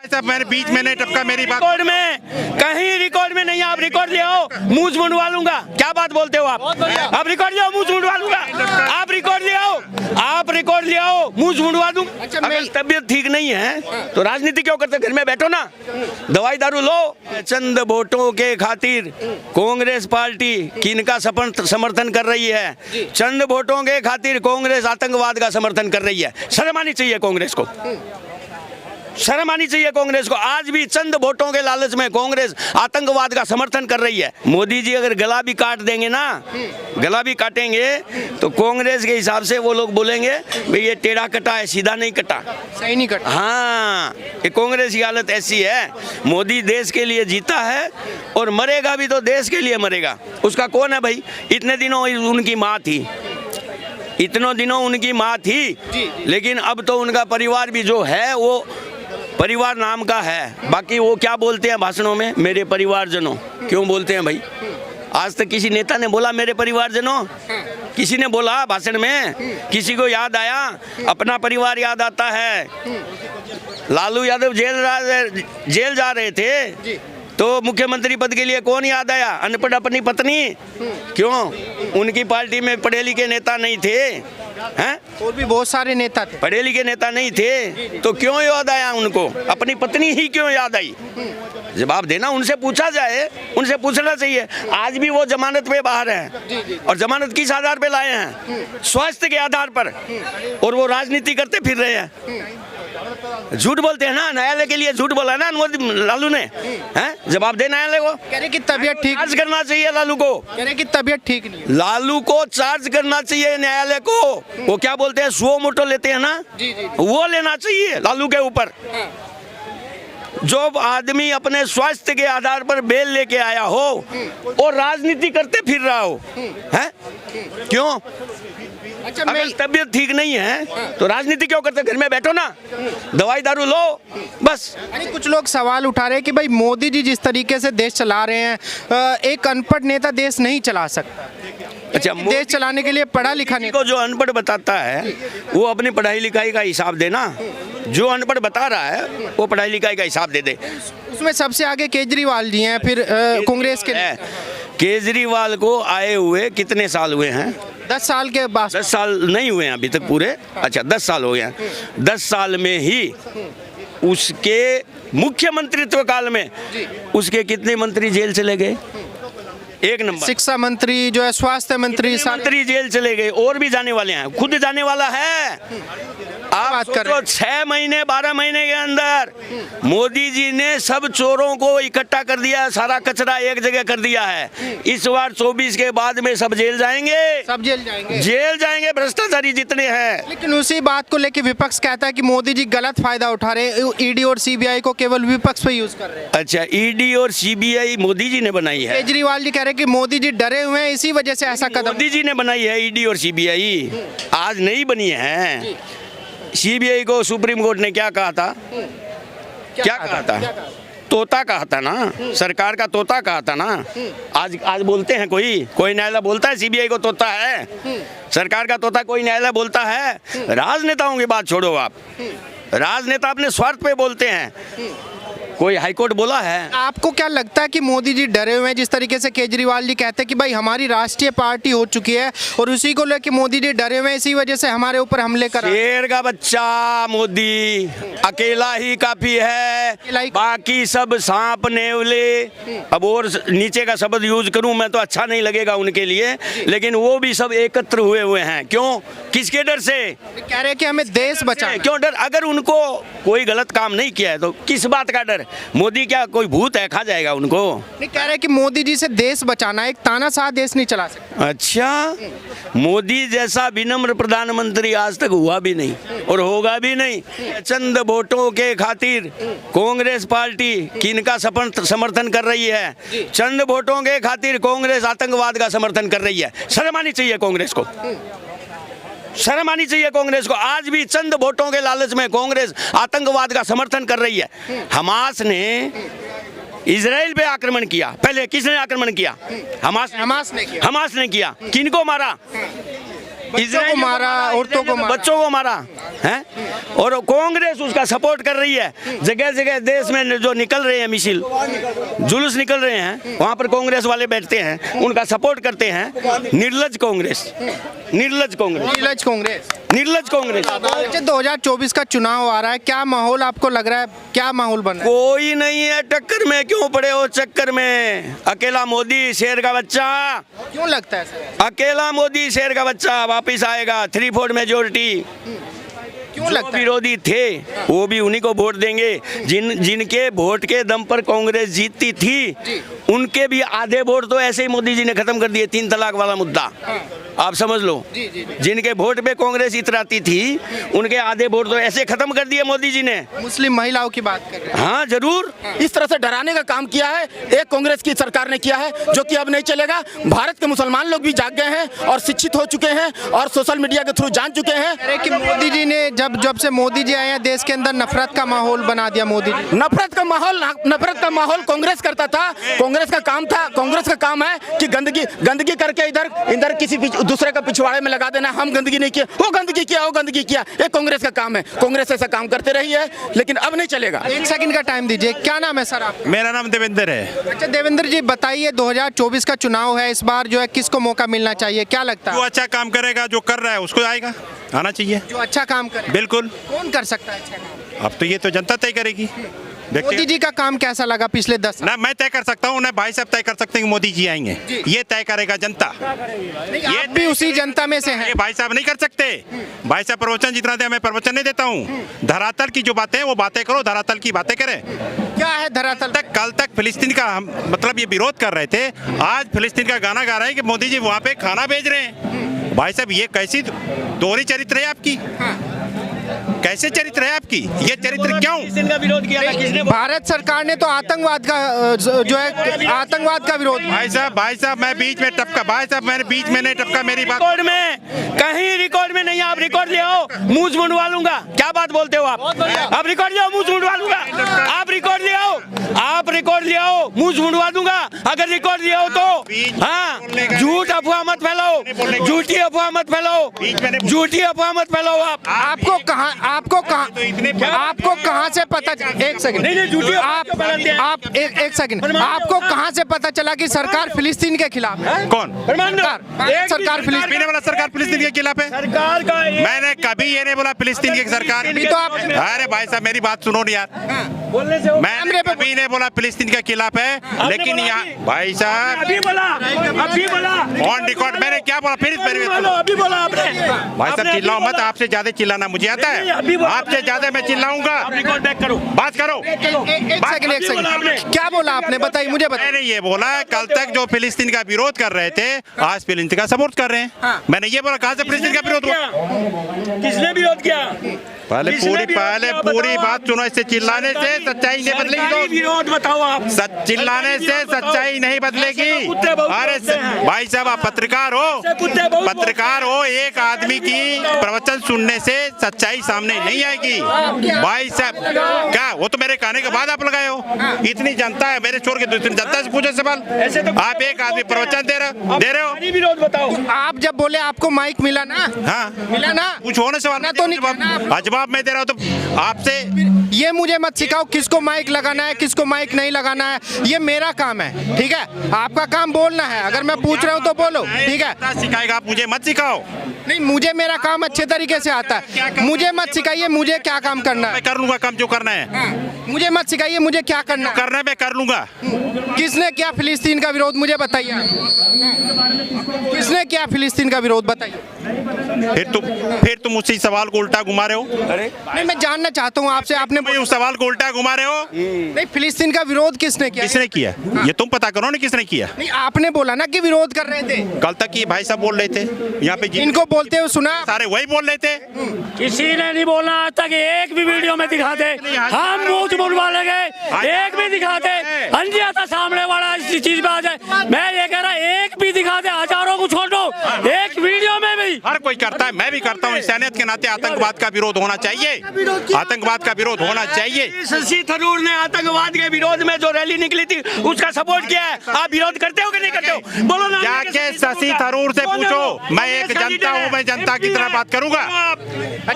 साहब मैंने बीच में नहीं टपका, मेरी बात रिकॉर्ड में, कहीं रिकॉर्ड में नहीं। आप रिकॉर्ड ले आओ, मुंह मुंडवा लूंगा। क्या बात बोलते हो आप रिकॉर्ड ले आओ, मुंह मुंडवा लूंगा। आप रिकॉर्ड ले आओ, आप रिकॉर्ड ले आओ, मुंह मुंडवा दूं। अगर तबीयत ठीक नहीं है तो राजनीति क्यों करते? घर में बैठो ना, दवाई दारू लो। चंद वोटों के खातिर कांग्रेस पार्टी किनका समर्थन कर रही है? चंद वोटों के खातिर कांग्रेस आतंकवाद का समर्थन कर रही है। शर्म आनी चाहिए कांग्रेस को, शर्म आनी चाहिए कांग्रेस को। आज भी चंद वोटों के लालच में कांग्रेस आतंकवाद का समर्थन कर रही है। मोदी जी अगर गला भी काट देंगे ना, गला भी काटेंगे तो कांग्रेस के हिसाब से वो लोग बोलेंगे भाई ये टेढ़ा कटा है, सीधा नहीं कटा, सही नहीं कटा। हाँ, ये कांग्रेस की हालत ऐसी है। मोदी देश के लिए जीता है और मरेगा भी तो देश के लिए मरेगा। उसका कौन है भाई? इतने दिनों उनकी माँ थी, इतनों दिनों उनकी माँ थी, लेकिन अब तो उनका परिवार भी जो है वो परिवार नाम का है। बाकी वो क्या बोलते हैं भाषणों में? मेरे परिवारजनों। क्यों बोलते हैं भाई? आज तक किसी नेता ने बोला मेरे परिवारजनों? किसी ने बोला भाषण में? किसी को याद आया? अपना परिवार याद आता है। लालू यादव जेल जा रहे थे तो मुख्यमंत्री पद के लिए कौन याद आया? अनपढ़ अपनी पत्नी। क्यों? उनकी पार्टी में पढ़े लिखे नेता नहीं थे हैं? और भी बहुत सारे नेता थे, पढ़े लिखे नेता नहीं थे तो क्यों याद आया उनको? अपनी पत्नी ही क्यों याद आई? जवाब देना, उनसे पूछा जाए, उनसे पूछना चाहिए। आज भी वो जमानत पे बाहर हैं और जमानत किस आधार पे लाए हैं? स्वास्थ्य के आधार पर। और वो राजनीति करते फिर रहे हैं, झूठ बोलते हैं ना। न्यायालय के लिए झूठ बोला ना लालू ने, हैं? जवाब दे न्यायालय को। कह रहे कि तबीयत ठीक, चार्ज करना चाहिए लालू को। कह रहे कि तबीयत ठीक नहीं है। लालू को चार्ज करना चाहिए न्यायालय को। वो क्या बोलते हैं, सुओ मोटो लेते हैं ना, वो लेना चाहिए लालू के ऊपर। जो आदमी अपने स्वास्थ्य के आधार पर बेल लेके आया हो और राजनीति करते फिर रहा हो, हैं? क्यों? अच्छा, अगर तबीयत ठीक नहीं है तो राजनीति क्यों करते? घर में बैठो ना, दवाई दारू लो बस। कुछ लोग सवाल उठा रहे हैं कि भाई मोदी जी जिस तरीके से देश चला रहे हैं, एक अनपढ़ नेता देश नहीं चला सकता। अच्छा, देश चलाने के लिए पढ़ा लिखा नेता को जो अनपढ़ बताता है वो अपनी पढ़ाई लिखाई का हिसाब देना। जो अनपढ़ बता रहा है वो पढ़ाई लिखाई का हिसाब दे दे। उसमें सबसे आगे केजरीवाल जी हैं, फिर कांग्रेस के। केजरीवाल को आए हुए कितने साल हुए हैं? 10 साल के बाद। 10 साल नहीं हुए हैं अभी तक पूरे। अच्छा, 10 साल हो गए हैं। 10 साल में ही उसके मुख्यमंत्रित्व काल में उसके कितने मंत्री जेल चले गए? एक नंबर। शिक्षा मंत्री जो है, स्वास्थ्य मंत्री जेल चले गए, और भी जाने वाले हैं, खुद जाने वाला है। आप बात कर रहे हैं 6 महीने 12 महीने के अंदर मोदी जी ने सब चोरों को इकट्ठा कर दिया, सारा कचरा एक जगह कर दिया है। इस बार 24 के बाद में सब जेल जाएंगे, सब जेल जाएंगे, जेल जाएंगे भ्रष्टाचारी जितने हैं। लेकिन उसी बात को लेकर विपक्ष कहता है कि मोदी जी गलत फायदा उठा रहे, ईडी और सीबीआई को केवल विपक्ष पे यूज कर रहे हैं। अच्छा, ईडी और सीबीआई मोदी जी ने बनाई है? केजरीवाल जी कह रहे हैं कि मोदी जी डरे हुए हैं, इसी वजह से ऐसा कदम। मोदी जी ने बनाई है ईडी और सीबीआई, आज नहीं बनी है। सीबीआई को सुप्रीम कोर्ट ने क्या कहा था? क्या कहा था? तोता कहा था ना, सरकार का तोता कहा था ना। आज बोलते हैं कोई न्यायालय बोलता है सीबीआई को तोता है? सरकार का तोता कोई न्यायालय बोलता है? राजनेताओं की बात छोड़ो आप, राजनेता अपने स्वार्थ पे बोलते हैं। कोई हाईकोर्ट बोला है? आपको क्या लगता है कि मोदी जी डरे हुए हैं? जिस तरीके से केजरीवाल जी कहते हैं कि भाई हमारी राष्ट्रीय पार्टी हो चुकी है और उसी को लेकर मोदी जी डरे हुए हैं, इसी वजह से हमारे ऊपर हमले कर। शेर का बच्चा मोदी अकेला ही काफी है, बाकी सब सांप नेवले। अब और नीचे का शब्द यूज करूं मैं तो अच्छा नहीं लगेगा उनके लिए, लेकिन वो भी सब एकत्र हुए हैं। क्यों? किसके डर से? कह रहे हैं कि हमें देश बचाना। क्यों डर? अगर उनको कोई गलत काम नहीं किया है तो किस बात का डर? मोदी क्या कोई भूत है, खा जाएगा उनको? नहीं, कह रहे हैं कि मोदी जी से देश बचाना, एक तानाशाह देश नहीं चला सकता। अच्छा, मोदी जैसा विनम्र प्रधानमंत्री आज तक हुआ भी नहीं और होगा भी नहीं। चंद वोटों के खातिर कांग्रेस पार्टी किनका समर्थन कर रही है? चंद वोटों के खातिर कांग्रेस आतंकवाद का समर्थन कर रही है। शर्म आनी चाहिए कांग्रेस को, शर्म आनी चाहिए कांग्रेस को। आज भी चंद वोटों के लालच में कांग्रेस आतंकवाद का समर्थन कर रही है। हमास ने इजराइल पे आक्रमण किया, पहले किसने आक्रमण किया? हमास ने किया। किनको मारा? इजराइल को मारा, औरतों को मारा। बच्चों को मारा है। और कांग्रेस उसका सपोर्ट कर रही है। जगह जगह देश में जो निकल रहे हैं मिसिल जुलूस निकल रहे हैं, वहां पर कांग्रेस वाले बैठते हैं, उनका सपोर्ट करते हैं। निर्लज कांग्रेस, निर्लज कांग्रेस, नीलज कांग्रेस, निर्लज कांग्रेस। अच्छा 2024 का चुनाव आ रहा है, क्या माहौल आपको लग रहा है, क्या माहौल बन रहा है? कोई नहीं है टक्कर में, क्यों पड़े हो चक्कर में? अकेला मोदी शेर का बच्चा, क्यों लगता है सर? अकेला मोदी शेर का बच्चा वापिस आएगा। 3/4 मेजोरिटी। क्यों जो लगता है? विरोधी थे वो भी उन्हीं को वोट देंगे। जिनके वोट के दम पर कांग्रेस जीतती थी, उनके भी आधे वोट तो ऐसे ही मोदी जी ने खत्म कर दिए। 3 तलाक वाला मुद्दा आप समझ लो। जिनके वोट पे कांग्रेस इतराती थी, उनके आधे वोट तो ऐसे खत्म कर दिए मोदी जी ने। मुस्लिम महिलाओं की बात कर रहे हैं। हाँ जरूर। इस तरह से डराने का काम किया है एक कांग्रेस की सरकार ने किया है, जो कि अब नहीं चलेगा। भारत के मुसलमान लोग भी जाग गए हैं और शिक्षित हो चुके हैं और सोशल मीडिया के थ्रू जान चुके हैं। अरे कि मोदी जी ने जब से मोदी जी आए हैं, देश के अंदर नफरत का माहौल बना दिया मोदी जी। नफरत का माहौल कांग्रेस करता था। कांग्रेस का काम था, कांग्रेस का काम है कि गंदगी करके इधर किसी दूसरे का पिछवाड़े में लगा देना। हम गंदगी नहीं किया, वो गंदगी किया, ये कांग्रेस का काम है। कांग्रेस ऐसा काम करते रही है, लेकिन अब नहीं चलेगा। 1 सेकंड का टाइम दीजिए। क्या नाम है सर आपका? मेरा नाम देवेंद्र है। अच्छा देवेंद्र जी बताइए, 2024 का चुनाव है, इस बार जो है किसको मौका मिलना चाहिए, क्या लगता जो है? अच्छा काम करेगा, जो कर रहा है उसको आएगा, आना चाहिए। जो अच्छा काम करे। बिल्कुल। कौन कर सकता है अच्छा काम? अब तो ये तो जनता तय करेगी। देखते मोदी जी का काम कैसा लगा पिछले 10 साल? ना मैं तय कर सकता हूँ, ना भाई साहब तय कर सकते हैं कि मोदी जी आएंगे। ये तय करेगा जनता। ये भी उसी जनता में से है। ये भाई साहब नहीं कर सकते। भाई साहब प्रवचन जितना दे, मैं प्रवचन नहीं देता हूँ। धरातल की जो बातें हैं वो बातें करो, धरातल की बातें करें। क्या है धरातल? कल तक फिलिस्तीन का हम मतलब ये विरोध कर रहे थे, आज फिलिस्तीन का गाना गा रहे हैं कि मोदी जी वहाँ पे खाना भेज रहे हैं। भाई साहब ये कैसी दोहरी चरित्र है आपकी? कैसे चरित्र है आपकी? ये चरित्र क्यों? इनका विरोध किया था किसने? भारत सरकार ने तो आतंकवाद का जो है आतंकवाद का विरोध। भाई साहब मैं बीच में टपका। भाई साहब मैंने बीच में नहीं टपका, मेरी बात। रिकॉर्ड में कहीं रिकॉर्ड में नहीं। आप रिकॉर्ड ले आओ, मुंह मुंडवा लूंगा। क्या बात बोलते हो आप? आप रिकॉर्ड ले आओ, मुंह मुंडवा लूंगा। आप रिकॉर्ड ले आओ, आप रिकॉर्ड ले आओ, मुंह मुंडवा दूंगा अगर रिकॉर्ड ले आओ तो। हाँ, झूठ अफवाह मत फैलाओ, झूठी अफवाह मत फैलाओ, झूठी अफवाह मत फैलाओ। आपको कहाँ से पता? एक सेकंड, आप एक सेकंड, आपको कहाँ से पता चला कि सरकार फिलिस्तीन के खिलाफ है? कौन? सरकार फिलिस्तीन वाला सरकार फिलिस्तीन के खिलाफ है? सरकार का मैंने कभी ये नहीं बोला फिलिस्तीन की सरकार। तो आप अरे भाई साहब मेरी बात सुनो यार। बोलने से मैंने कभी नहीं बोला फिलिस्तीन के खिलाफ है, लेकिन यहाँ भाई साहब अभी बोला ऑन रिकॉर्ड मैंने क्या बोला? फिर अभी बोला आपने। भाई साहब चिल्लाओ मत, आपसे ज्यादा चिल्लाना मुझे आता है। आपसे ज्यादा मैं चिल्लाऊंगा। रिकॉर्ड बैक करो, बात करो। एक सेकंड, क्या बोला आपने? बताइए मुझे, बताइए। मैंने ये बोला कल तक जो फिलिस्तीन का विरोध कर रहे थे, आज फिलिस्तीन का सपोर्ट कर रहे हैं। मैंने ये बोला, कहाँ से फिलिस्तीन का विरोध हुआ? किसने विरोध किया? पहले पूरी बात सुनो। इससे चिल्लाने से सच्चाई नहीं बदलेगी। विरोध बताओ आप। चिल्लाने से सच्चाई नहीं बदलेगी। अरे भाई साहब आप पत्रकार हो, एक आदमी की प्रवचन सुनने से सच्चाई सामने नहीं आएगी। भाई साहब क्या वो तो मेरे कहने के बाद आप लगाए हो। इतनी जनता है, मेरे छोड़ के दूसरी जनता से पूछो सवाल। आप एक आदमी प्रवचन दे रहे हो। विरोध बताओ। आप जब बोले आपको माइक मिला ना? हाँ मिला ना? कुछ होने सवाल ना तो नहीं करना। जवाब मैं दे रहा हूँ तो आपसे ये मुझे मत सिखाओ किसको माइक लगाना है, किसको माइक नहीं लगाना है। ये मेरा काम है, ठीक है? आपका काम बोलना है। अगर मैं पूछ रहा हूँ तो बोलो, ठीक है? सिखाएगा, आप मुझे मत सिखाओ। नहीं, मुझे मेरा काम अच्छे तरीके से आता है। मुझे मत सिखाइए मुझे क्या काम करना है। मैं कर लूंगा काम जो करना है। मुझे मत सिखाइए मुझे क्या करना है। करना है मैं कर लूंगा। किसने किया फिलिस्तीन का विरोध, मुझे बताइए। किसने किया फिलिस्तीन का विरोध, बताइए। फिर तुम उसी सवाल को उल्टा घुमा रहे हो। अरे नहीं, मैं जानना चाहता हूँ आपसे। आपने उस सवाल को उल्टा घुमा रहे हो। नहीं, फिलिस्तीन का विरोध किसने किया? किसने किया ये तुम पता करो ना, किसने किया। नहीं, आपने बोला ना कि विरोध कर रहे थे। कल तक ये भाई साहब बोल रहे थे यहाँ पे, इनको बोलते हुए सुना? सारे वही बोल रहे थे। किसी ने नहीं बोलना आज तक। एक भी वीडियो में दिखा दे, हम मुंह मुंडवा लगे। एक भी दिखा दे, अंजिया था सामने वाला इस चीज में आ जाए। मैं ये कह रहा एक भी दिखा दे, हजारों को छोड़ दो, एक वीडियो में भी। हर कोई करता करता है, मैं भी करता हूँ। इंसानियत के नाते आतंकवाद का विरोध होना चाहिए, आतंकवाद का विरोध होना चाहिए। शशि थरूर ने आतंकवाद के विरोध में जो रैली निकली थी उसका सपोर्ट किया है। आप विरोध करते हो कि नहीं करते हो? बोलो ना। जाके शशि थरूर से पूछो, मैं एक जनता हूँ, मैं जनता की तरह बात करूंगा।